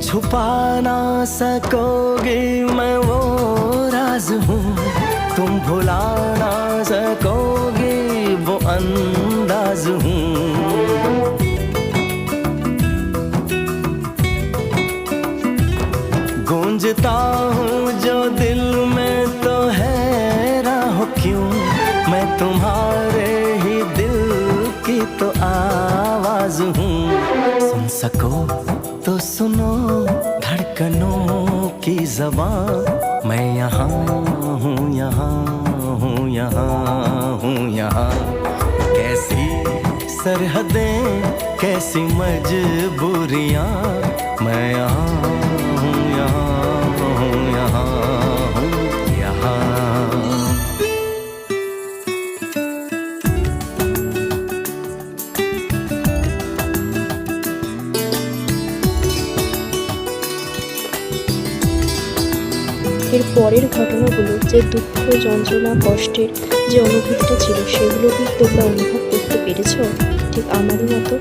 छुपा ना सकोगे मैं वो राज हूँ, तुम भुला ना सकोगे वो अंदाज हूँ। गूंजता हूँ जो दिल में तो हैरान हो क्यों, मैं तुम्हारे ही दिल की तो आवाज हूँ। सुन सको तो सुनो धड़कनों की ज़बान, मैं यहाँ हूँ, यहाँ हूँ, यहाँ हूँ, यहाँ। कैसी सरहदें, कैसी मजबूरियाँ, मैं यहाँ हूँ, यहाँ हूँ, यहाँ हूँ, यहाँ। এর পরের ঘটনাগুলো, যে দুঃখ, যন্ত্রণা, কষ্টের যে অনুভূতিটা ছিল, সেগুলো কি তোমরা অনুভব করতে পেরেছো ঠিক আমারই মতো?